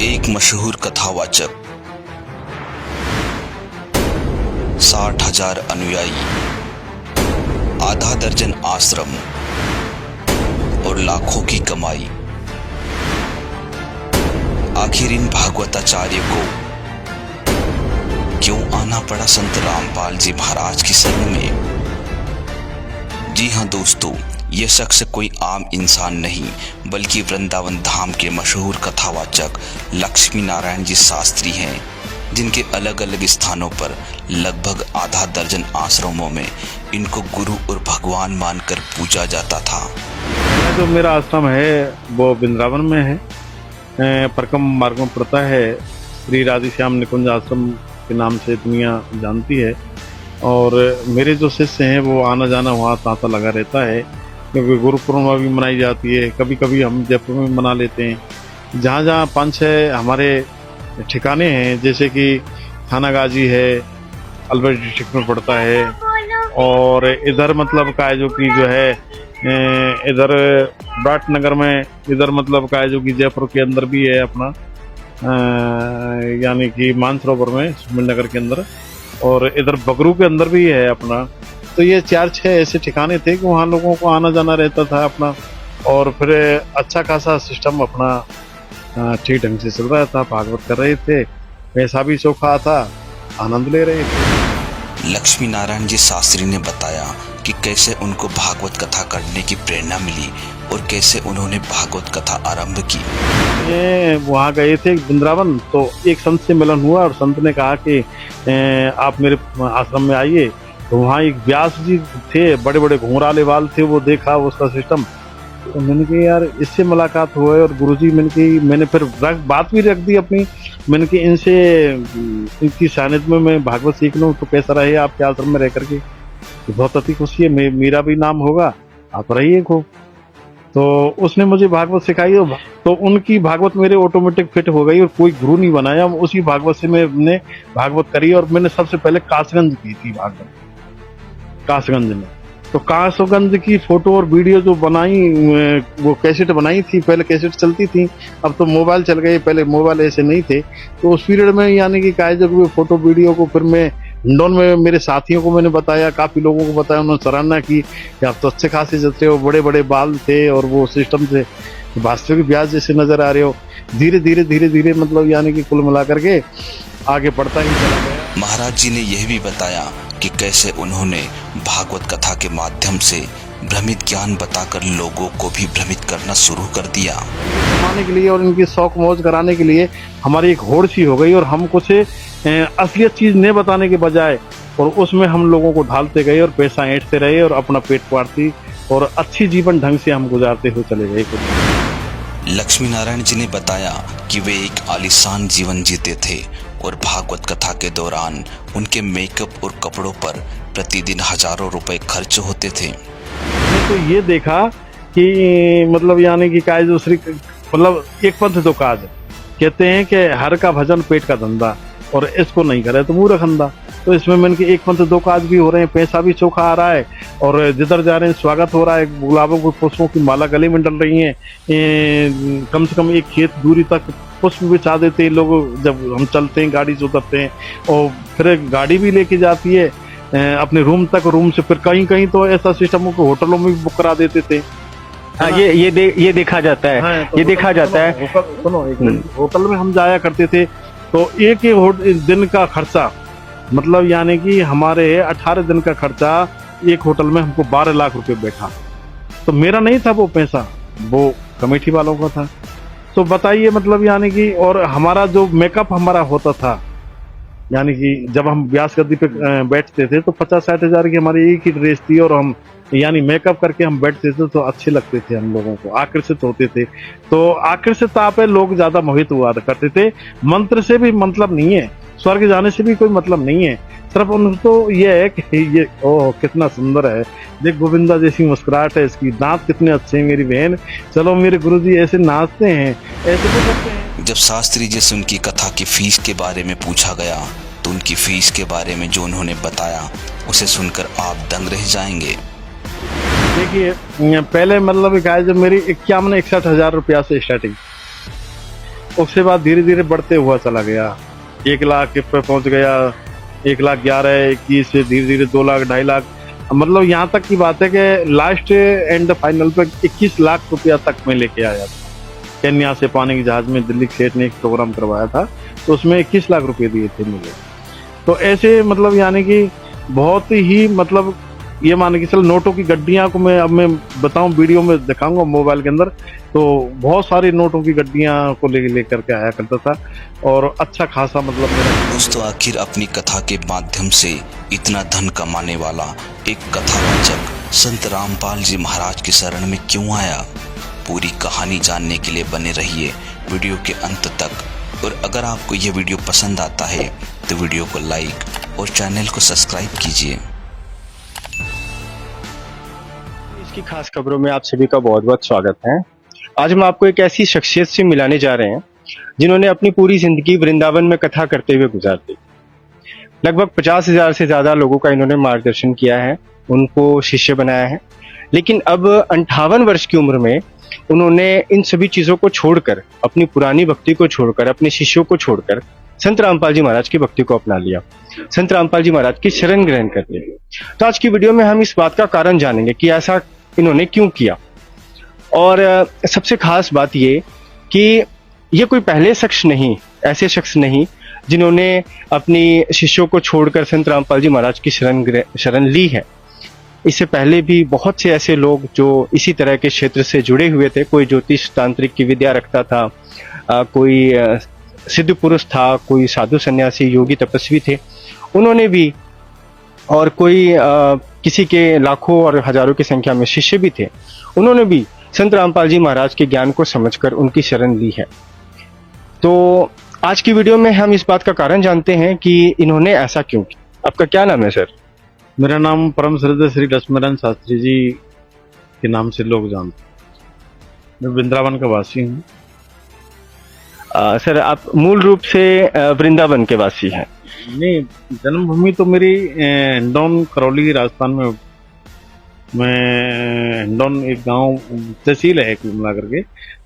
एक मशहूर कथावाचक, 60,000 अनुयायी, आधा दर्जन आश्रम और लाखों की कमाई। आखिर इन भागवताचार्य को क्यों आना पड़ा संत रामपाल जी महाराज की शरण में? जी हाँ दोस्तों, यह शख्स कोई आम इंसान नहीं बल्कि वृंदावन धाम के मशहूर कथावाचक लक्ष्मी नारायण जी शास्त्री हैं, जिनके अलग अलग स्थानों पर लगभग आधा दर्जन आश्रमों में इनको गुरु और भगवान मानकर पूजा जाता था। जो मेरा आश्रम है वो वृंदावन में है, परकम मार्ग में पड़ता है। श्री राधेश्याम निकुंज आश्रम के नाम से दुनिया जानती है और मेरे जो शिष्य हैं वो आना जाना वहाँ तांता लगा रहता है, क्योंकि गुरु पूर्णिमा भी मनाई जाती है। कभी कभी हम जयपुर में मना लेते हैं। जहाँ जहाँ 5-6 हमारे ठिकाने हैं, जैसे कि थाना गाजी है, अलवर डिस्ट्रिक्ट में पड़ता है, और इधर मतलब का है जो कि जो है इधर विराटनगर में, इधर मतलब का है जो कि जयपुर के अंदर भी है अपना, यानी कि मानसरोवर में सुमिल नगर के अंदर, और इधर बगरू के अंदर भी है अपना। तो ये 4-6 ऐसे ठिकाने थे कि वहाँ लोगों को आना जाना रहता था अपना, और फिर अच्छा खासा सिस्टम अपना ठीक ढंग से चल रहा था। भागवत कर रहे थे, पैसा भी चौखा था, आनंद ले रहे थे। लक्ष्मी नारायण जी शास्त्री ने बताया कि कैसे उनको भागवत कथा करने की प्रेरणा मिली और कैसे उन्होंने भागवत कथा आरंभ की। ये वहाँ गए थे वृंदावन, तो एक संत से मिलन हुआ और संत ने कहा कि आप मेरे आश्रम में आइए। तो वहाँ एक व्यास जी थे, बड़े बड़े घुंघराले बाल थे, वो देखा उसका सिस्टम। तो मैंने कहा यार इससे मुलाकात हुआ है, और गुरुजी मैंने फिर बात भी रख दी अपनी। मैंने कि इनकी सानिध्य में मैं भागवत सीख लूँ तो कैसा रहे आपके आश्रम में रह करके। तो बहुत अति खुशी है, मेरा भी नाम होगा, आप रहिए को। तो उसने मुझे भागवत सिखाई, तो उनकी भागवत मेरे ऑटोमेटिक फिट हो गई और कोई गुरु नहीं बनाया। उसी भागवत से मैंने भागवत करी, और मैंने सबसे पहले कासगंज की थी भागवत, कासगंज में। तो कासगंज की फोटो और वीडियो जो बनाई, वो कैसेट बनाई थी, पहले कैसेट चलती थी, अब तो मोबाइल चल गए, पहले मोबाइल ऐसे नहीं थे। तो उस पीरियड में यानी कि काय जब फोटो वीडियो को फिर मैं हिंडौन में मेरे साथियों को मैंने बताया, काफी लोगों को बताया, उन्होंने सराहना की कि आप तो अच्छे खासे जैसे हो, बड़े बड़े बाल थे और वो सिस्टम से वास्तविक ब्याज जैसे नजर आ रहे हो। धीरे धीरे मतलब यानी कि कुल मिलाकर के आगे बढ़ता ही चला गया। महाराज जी ने यह भी बताया कि कैसे उन्होंने भागवत कथा के माध्यम से भ्रमित ज्ञान बताकर लोगों को भी भ्रमित करना शुरू कर दिया। कमाने के लिए और इनकी शौक मौज कराने के लिए हमारी एक होड़ सी हो गई, और हम कुछ असलियत चीज नहीं बताने के बजाय और उसमें हम लोगों को ढालते गए और पैसा ऐंठते रहे और अपना पेट पाड़ती और अच्छी जीवन ढंग से हम गुजारते हुए चले गए। लक्ष्मी नारायण जी ने बताया कि वे एक आलीशान जीवन जीते थे और भागवत कथा के दौरान उनके मेकअप और कपड़ों पर प्रतिदिन हजारों रुपए खर्च होते थे। तो ये देखा कि मतलब यानी कि काय जो श्री मतलब एक पंथ दो काज, कहते हैं कि हर का भजन पेट का धंधा, और इसको नहीं करे तो मूर्ख अंधा। तो इसमें मैंने कि एक पंथ दो काज भी हो रहे हैं, पैसा भी चोखा आ रहा है, और जिधर जा रहे हैं स्वागत हो रहा है, गुलाबों को पुष्पों की माला गले में डल रही है। कम से कम 1 खेत दूरी तक पुष्प बिछा देते हैं लोग जब हम चलते हैं, गाड़ी से उतरते हैं, और फिर गाड़ी भी लेके जाती है अपने रूम तक। रूम से फिर कहीं तो ऐसा सिस्टम को होटलों में भी बुक करा देते थे। हाँ, ये देखा जाता है। हाँ, तो ये देखा जाता है। सुनो, एक होटल में हम जाया करते थे, तो एक दिन का खर्चा मतलब यानी कि हमारे 18 दिन का खर्चा एक होटल में हमको 12 लाख रुपए बैठा। तो मेरा नहीं था वो पैसा, वो कमेटी वालों का था। तो बताइए मतलब यानी कि, और हमारा जो मेकअप हमारा होता था, यानी कि जब हम व्यास गद्दी पे बैठते थे तो 50-60 हजार की हमारी एक ही ड्रेस थी, और हम यानी मेकअप करके हम बैठते थे तो अच्छे लगते थे, हम लोगों को आकर्षित होते थे। तो आकर्षितता पे लोग ज्यादा मोहित हुआ करते थे। मंत्र से भी मतलब नहीं है, स्वर्ग जाने से भी कोई मतलब नहीं है, सिर्फ उनको ये है कि ये ओह कितना सुंदर है, देख गोविंदा जैसी मुस्कुराहट है इसकी, दांत कितने अच्छे हैं मेरी बहन, चलो मेरे गुरुजी ऐसे नाचते हैं, ऐसे तो करते हैं। जब शास्त्री जी से उनकी कथा की फीस के बारे में पूछा गया तो उनकी फीस के बारे में जो उन्होंने बताया उसे सुनकर आप दंग रह जाएंगे। देखिए पहले मतलब जब मेरी 51-61 हजार रुपया से स्टार्टिंग, उसके बाद धीरे धीरे बढ़ते हुआ चला गया, 1 लाख पे पहुंच गया, 1,11,00,000, 21 से धीरे धीरे 2 लाख, 2.5 लाख, मतलब यहाँ तक की बात है कि लास्ट एंड फाइनल पे 21 लाख रुपया तक मैं लेके आया था। केन्या से पानी के जहाज में दिल्ली के सेठ ने एक प्रोग्राम करवाया था, तो उसमें 21 लाख रुपए दिए थे मुझे। तो ऐसे मतलब यानी कि बहुत ही मतलब ये मान के चल, नोटों की गड्डियां को मैं बताऊं, वीडियो में दिखाऊंगा मोबाइल के अंदर, तो बहुत सारी नोटों की गड्डियां को लेकर के आया करता था और अच्छा खासा मतलब मेरा। दोस्तों, आखिर अपनी कथा के माध्यम से इतना धन कमाने वाला एक कथावाचक संत रामपाल जी महाराज की शरण में क्यों आया? पूरी कहानी जानने के लिए बने रहिए वीडियो के अंत तक। और अगर आपको यह वीडियो पसंद आता है तो वीडियो को लाइक और चैनल को सब्सक्राइब कीजिए। इसकी खास खबरों में आप सभी का बहुत बहुत स्वागत है। आज हम आपको एक ऐसी शख्सियत से मिलाने जा रहे हैं जिन्होंने अपनी पूरी जिंदगी वृंदावन में कथा करते हुए गुजार दी। लगभग 50,000 से ज्यादा लोगों का इन्होंने मार्गदर्शन किया है, उनको शिष्य बनाया है। लेकिन अब 58 वर्ष की उम्र में उन्होंने इन सभी चीजों को छोड़कर, अपनी पुरानी भक्ति को छोड़कर, अपने शिष्यों को छोड़कर संत रामपाल जी महाराज की भक्ति को अपना लिया, संत रामपाल जी महाराज की शरण ग्रहण कर ली। तो आज की वीडियो में हम इस बात का कारण जानेंगे कि ऐसा इन्होंने क्यों किया। और सबसे खास बात ये कि ये कोई पहले शख्स नहीं, ऐसे शख्स नहीं जिन्होंने अपनी शिष्यों को छोड़कर संत रामपाल जी महाराज की शरण ली है। इससे पहले भी बहुत से ऐसे लोग जो इसी तरह के क्षेत्र से जुड़े हुए थे, कोई ज्योतिष तांत्रिक की विद्या रखता था, कोई सिद्ध पुरुष था, कोई साधु सन्यासी योगी तपस्वी थे, उन्होंने भी, और कोई किसी के लाखों और हजारों की संख्या में शिष्य भी थे, उन्होंने भी संत रामपाल जी महाराज के ज्ञान को समझकर उनकी शरण ली है। तो आज की वीडियो में हम इस बात का कारण जानते हैं कि इन्होंने ऐसा क्यों किया। आपका क्या नाम है सर? मेरा नाम परम श्रद्धेय श्री लक्ष्मीनारायण शास्त्री जी के नाम से लोग जानते हैं। मैं वृंदावन का वासी हूँ। सर, आप मूल रूप से वृंदावन के वासी हैं? नहीं, जन्मभूमि तो मेरी हिंडौन करौली राजस्थान में। मैं हिंडौन एक गांव तहसील है कुल मिला करके,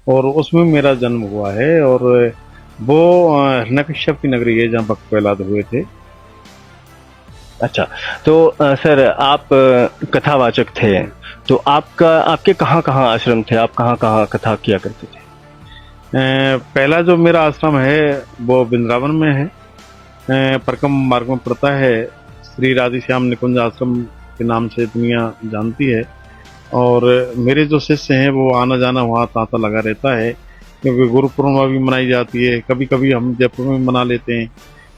और उसमें मेरा जन्म हुआ है। और वो हिरण्यकश्यप की नगरी है जहाँ भक्त प्रहलाद हुए थे। अच्छा, तो सर आप कथावाचक थे, तो आपके कहाँ कहाँ आश्रम थे? आप कहाँ कहाँ कथा किया करते थे? पहला जो मेरा आश्रम है वो वृंदावन में है, परकम मार्ग में पड़ता है। श्री राधेश्याम निकुंज आश्रम के नाम से दुनिया जानती है। और मेरे जो शिष्य हैं वो आना जाना वहाँ तांता लगा रहता है, क्योंकि गुरु पूर्णिमा भी मनाई जाती है। कभी कभी हम जयपुर में मना लेते हैं।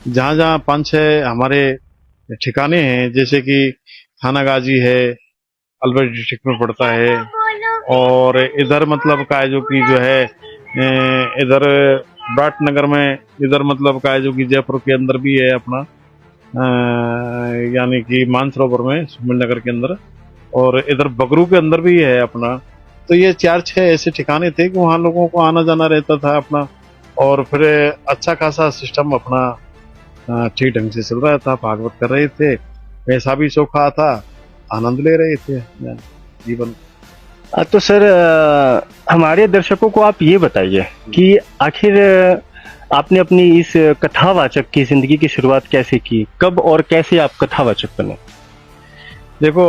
जहाँ जहाँ 5-6 हमारे ठिकाने हैं, जैसे कि थाना गाजी है, अलवर डिस्ट्रिक्ट में पड़ता है। और इधर मतलब का जो कि जो है इधर विराटनगर में, इधर मतलब का जो कि जयपुर के अंदर भी है अपना, यानी कि मानसरोवर में सुमेर नगर के अंदर, और इधर बगरू के अंदर भी है अपना। तो ये 4-6 ऐसे ठिकाने थे कि वहाँ लोगों को आना जाना रहता था अपना। और फिर अच्छा खासा सिस्टम अपना ठीक ढंग से चल रहा था, भागवत कर रहे थे, पैसा भी सोखा था, आनंद ले रहे थे जीवन। तो सर, हमारे दर्शकों को आप ये बताइए कि आखिर आपने अपनी इस कथावाचक की जिंदगी की शुरुआत कैसे की, कब और कैसे आप कथावाचक बने? देखो,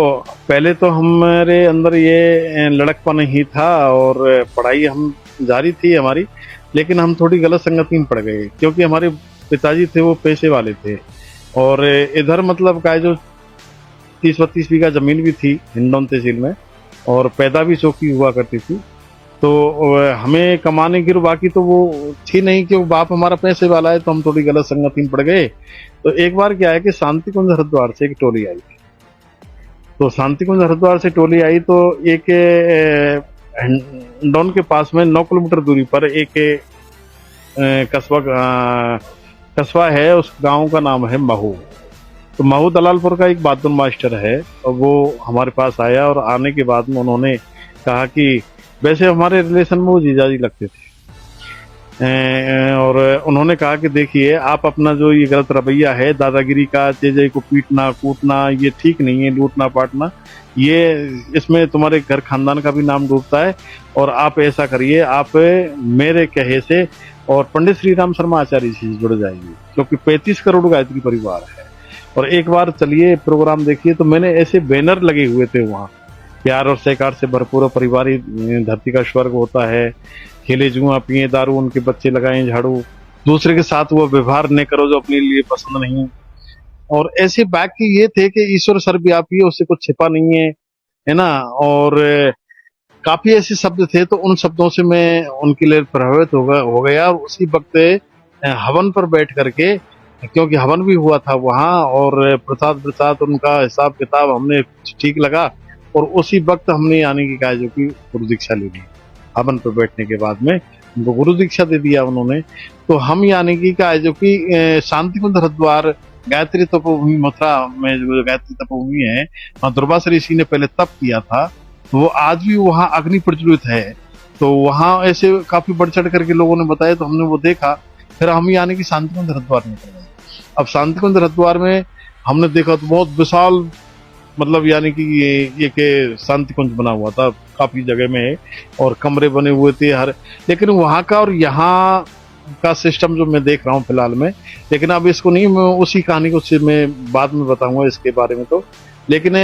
पहले तो हमारे अंदर ये लड़कपन ही था और पढ़ाई हम जारी थी हमारी, लेकिन हम थोड़ी गलत संगति में पड़ गए, क्योंकि हमारे पिताजी थे वो पैसे वाले थे। और इधर मतलब का जो 30-32 बीघा जमीन भी थी हिंडौन तहसील में, और पैदा भी चौकी हुआ करती थी। तो हमें कमाने की बाकी तो वो थी नहीं, कि वो बाप हमारा पैसे वाला है, तो हम थोड़ी गलत संगति में पड़ गए। तो एक बार क्या है कि शांति कुंज हरिद्वार से एक टोली आई। तो शांति कुंज हरिद्वार से टोली आई तो एक हिंडौन के पास में 9 किलोमीटर दूरी पर एक कस्बा है, उस गांव का नाम है महू। तो महू दलालपुर का एक बहादुर मास्टर है, और वो हमारे पास आया। और आने के बाद में उन्होंने कहा कि वैसे हमारे रिलेशन में वो जीजाजी लगते थे, और उन्होंने कहा कि देखिए, आप अपना जो ये गलत रवैया है दादागिरी का, जेजे को पीटना कूटना, ये ठीक नहीं है, लूटना पाटना, ये इसमें तुम्हारे घर खानदान का भी नाम डूबता है। और आप ऐसा करिए, आप मेरे कहे से और पंडित श्री राम शर्मा आचार्य जी से जुड़ जाइए, क्योंकि 35 करोड़ गायत्री परिवार है। और एक बार चलिए प्रोग्राम देखिए, तो मैंने ऐसे बैनर लगे हुए थे वहाँ, प्यार और सहकार से भरपूर परिवार ही धरती का स्वर्ग होता है, खेले जुआ पिए दारू, उनके बच्चे लगाएं झाड़ू, दूसरे के साथ वो व्यवहार न करो जो अपने लिए पसंद नहीं। और ऐसे बाकी ये थे कि ईश्वर सर्वव्यापी है, उससे कुछ छिपा नहीं है ना। और काफी ऐसे शब्द थे, तो उन शब्दों से मैं उनके लिए प्रभावित हो गया। और उसी वक्त हवन पर बैठ करके, क्योंकि हवन भी हुआ था वहाँ, और प्रसाद उनका हिसाब किताब हमने ठीक लगा, और उसी वक्त हमने यानी कि कहा जो कि गुरु दीक्षा ले ली। हवन पर बैठने के बाद में उनको गुरु दीक्षा दे दिया उन्होंने। तो हम यानी कि कहा जो कि शांति कुंज हरिद्वार गायत्री तपोभूमि मथुरा में जो गायत्री तपोभूमि है, वहाँ दुर्वासा ऋषि ने पहले तप किया था, तो वो आज भी वहाँ अग्नि प्रज्वलित है। तो वहाँ ऐसे काफी बढ़ चढ़ करके लोगों ने बताया, तो हमने वो देखा। फिर हम यानी कि शांति कुंज हरिद्वार निकल गए। अब शांति कुंज हरिद्वार में हमने देखा तो बहुत विशाल, मतलब यानी कि ये के शांति कुंज बना हुआ था, काफी जगह में है, और कमरे बने हुए थे हर। लेकिन वहाँ का और यहाँ का सिस्टम जो मैं देख रहा हूँ फिलहाल में, लेकिन अब इसको नहीं, मैं उसी कहानी को मैं बाद में बताऊंगा इसके बारे में। तो लेकिन